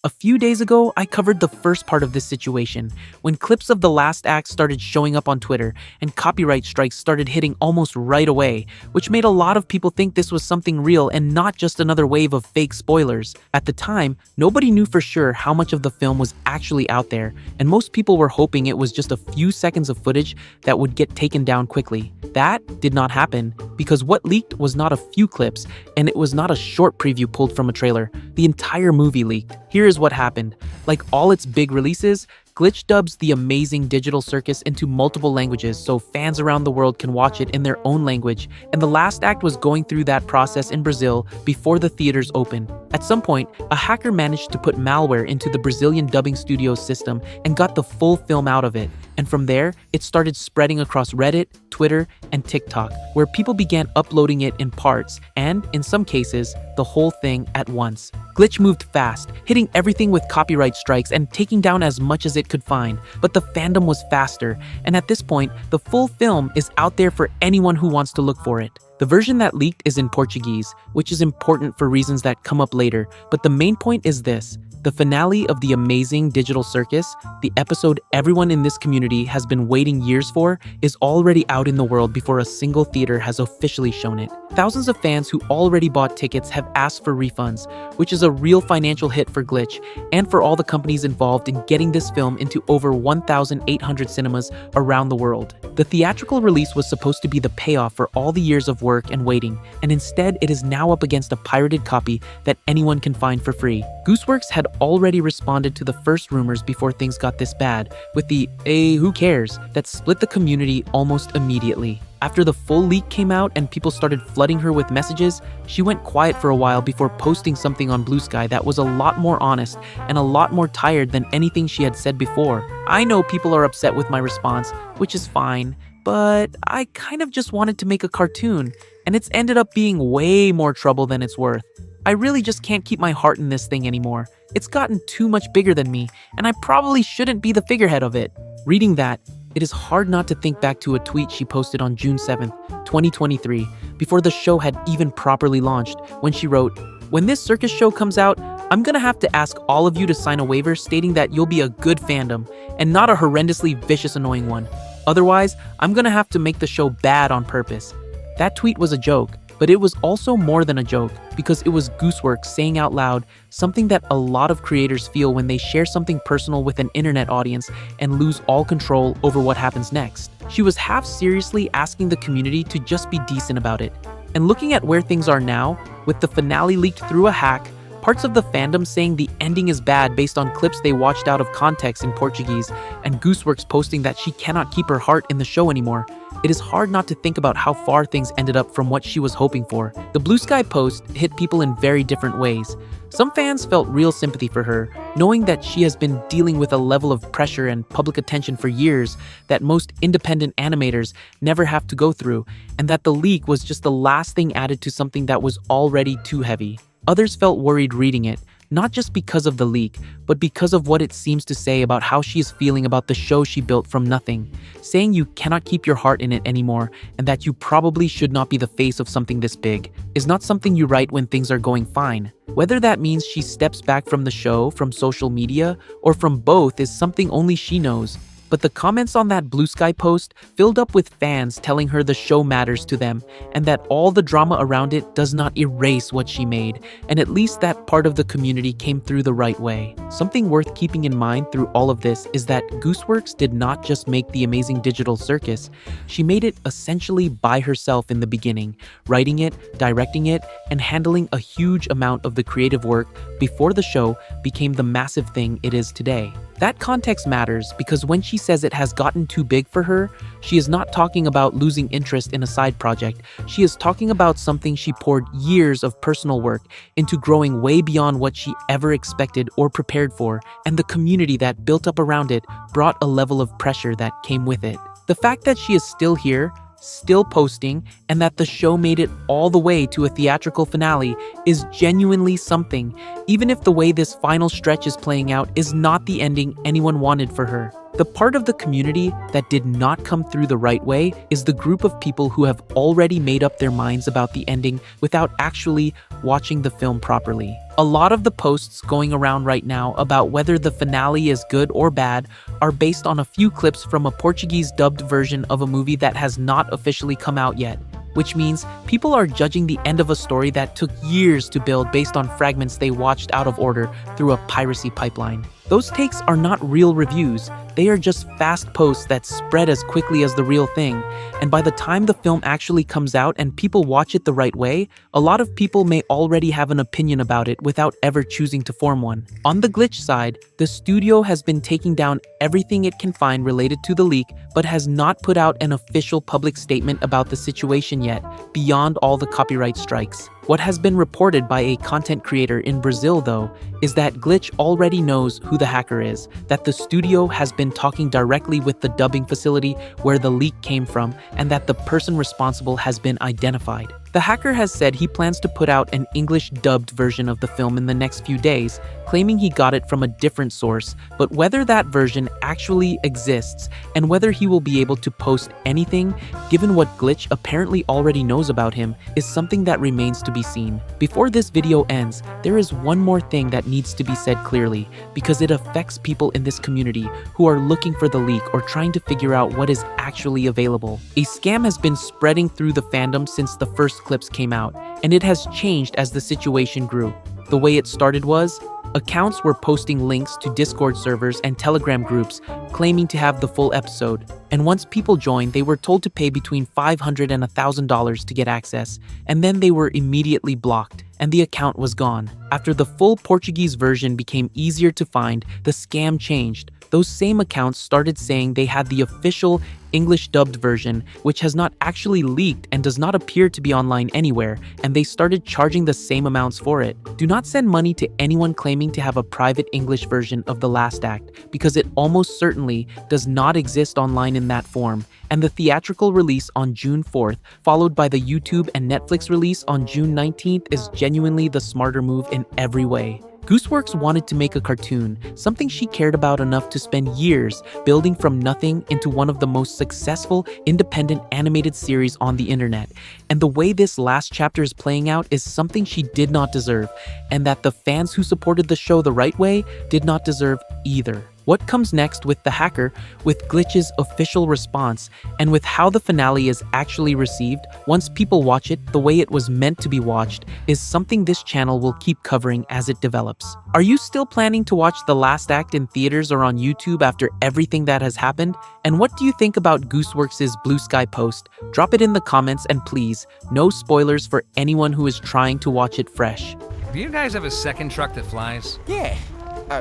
A few days ago, I covered the first part of this situation, when clips of the last act started showing up on Twitter and copyright strikes started hitting almost right away, which made a lot of people think this was something real and not just another wave of fake spoilers. At the time, nobody knew for sure how much of the film was actually out there, and most people were hoping it was just a few seconds of footage that would get taken down quickly. That did not happen, because what leaked was not a few clips, and it was not a short preview pulled from a trailer. The entire movie leaked. Here is what happened. Like all its big releases, Glitch dubs the amazing digital circus into multiple languages so fans around the world can watch it in their own language, and the last act was going through that process in Brazil before the theaters opened. At some point, a hacker managed to put malware into the Brazilian dubbing studio's system and got the full film out of it. And from there, it started spreading across Reddit, Twitter, and TikTok, where people began uploading it in parts, and, in some cases, the whole thing at once. Glitch moved fast, hitting everything with copyright strikes and taking down as much as it could find, but the fandom was faster, and at this point, the full film is out there for anyone who wants to look for it. The version that leaked is in Portuguese, which is important for reasons that come up later, but the main point is this. The finale of the amazing digital circus, the episode everyone in this community has been waiting years for, is already out in the world before a single theater has officially shown it. Thousands of fans who already bought tickets have asked for refunds, which is a real financial hit for Glitch and for all the companies involved in getting this film into over 1,800 cinemas around the world. The theatrical release was supposed to be the payoff for all the years of work and waiting, and instead it is now up against a pirated copy that anyone can find for free. Gooseworx had already responded to the first rumors before things got this bad, with the who cares that split the community almost immediately. After the full leak came out and people started flooding her with messages, she went quiet for a while before posting something on Bluesky that was a lot more honest and a lot more tired than anything she had said before. I know people are upset with my response, which is fine, but I kind of just wanted to make a cartoon, and it's ended up being way more trouble than it's worth. I really just can't keep my heart in this thing anymore. It's gotten too much bigger than me, and I probably shouldn't be the figurehead of it. Reading that, it is hard not to think back to a tweet she posted on June 7th, 2023, before the show had even properly launched, when she wrote, "When this circus show comes out, I'm gonna have to ask all of you to sign a waiver stating that you'll be a good fandom, and not a horrendously vicious annoying one. Otherwise, I'm gonna have to make the show bad on purpose." That tweet was a joke, but it was also more than a joke, because it was Gooseworx saying out loud something that a lot of creators feel when they share something personal with an internet audience and lose all control over what happens next. She was half seriously asking the community to just be decent about it. And looking at where things are now, with the finale leaked through a hack, parts of the fandom saying the ending is bad based on clips they watched out of context in Portuguese, and Gooseworx posting that she cannot keep her heart in the show anymore, it is hard not to think about how far things ended up from what she was hoping for. The Bluesky post hit people in very different ways. Some fans felt real sympathy for her, knowing that she has been dealing with a level of pressure and public attention for years that most independent animators never have to go through, and that the leak was just the last thing added to something that was already too heavy. Others felt worried reading it, not just because of the leak, but because of what it seems to say about how she is feeling about the show she built from nothing, saying you cannot keep your heart in it anymore and that you probably should not be the face of something this big, is not something you write when things are going fine. Whether that means she steps back from the show, from social media, or from both is something only she knows. But the comments on that Bluesky post filled up with fans telling her the show matters to them and that all the drama around it does not erase what she made, and at least that part of the community came through the right way. Something worth keeping in mind through all of this is that Gooseworx did not just make the amazing digital circus, she made it essentially by herself in the beginning, writing it, directing it, and handling a huge amount of the creative work before the show became the massive thing it is today. That context matters because when she says it has gotten too big for her, she is not talking about losing interest in a side project. She is talking about something she poured years of personal work into, growing way beyond what she ever expected or prepared for, and the community that built up around it brought a level of pressure that came with it. The fact that she is still here, still posting, and that the show made it all the way to a theatrical finale is genuinely something, even if the way this final stretch is playing out is not the ending anyone wanted for her. The part of the community that did not come through the right way is the group of people who have already made up their minds about the ending without actually watching the film properly. A lot of the posts going around right now about whether the finale is good or bad are based on a few clips from a Portuguese dubbed version of a movie that has not officially come out yet, which means people are judging the end of a story that took years to build based on fragments they watched out of order through a piracy pipeline. Those takes are not real reviews, they are just fast posts that spread as quickly as the real thing, and by the time the film actually comes out and people watch it the right way, a lot of people may already have an opinion about it without ever choosing to form one. On the glitch side, the studio has been taking down everything it can find related to the leak, but has not put out an official public statement about the situation yet, beyond all the copyright strikes. What has been reported by a content creator in Brazil, though, is that Glitch already knows who the hacker is, that the studio has been talking directly with the dubbing facility where the leak came from, and that the person responsible has been identified. The hacker has said he plans to put out an English-dubbed version of the film in the next few days, claiming he got it from a different source, but whether that version actually exists and whether he will be able to post anything, given what Glitch apparently already knows about him, is something that remains to be seen. Before this video ends, there is one more thing that needs to be said clearly, because it affects people in this community who are looking for the leak or trying to figure out what is actually available. A scam has been spreading through the fandom since the first clips came out, and it has changed as the situation grew. The way it started was, accounts were posting links to Discord servers and Telegram groups claiming to have the full episode, and once people joined, they were told to pay between $500 and $1,000 to get access, and then they were immediately blocked, and the account was gone. After the full Portuguese version became easier to find, the scam changed. Those same accounts started saying they had the official English-dubbed version, which has not actually leaked and does not appear to be online anywhere, and they started charging the same amounts for it. Do not send money to anyone claiming to have a private English version of the last act, because it almost certainly does not exist online in that form, and the theatrical release on June 4th, followed by the YouTube and Netflix release on June 19th, is genuinely the smarter move in every way. Gooseworx wanted to make a cartoon, something she cared about enough to spend years building from nothing into one of the most successful independent animated series on the internet. And the way this last chapter is playing out is something she did not deserve, and that the fans who supported the show the right way did not deserve either. What comes next with the hacker, with Glitch's official response, and with how the finale is actually received once people watch it the way it was meant to be watched, is something this channel will keep covering as it develops. Are you still planning to watch the last act in theaters or on YouTube after everything that has happened? And what do you think about Gooseworx's Bluesky post? Drop it in the comments, and please, no spoilers for anyone who is trying to watch it fresh. Do you guys have a second truck that flies? Yeah.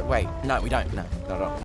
Wait, no, we don't. No, not at all.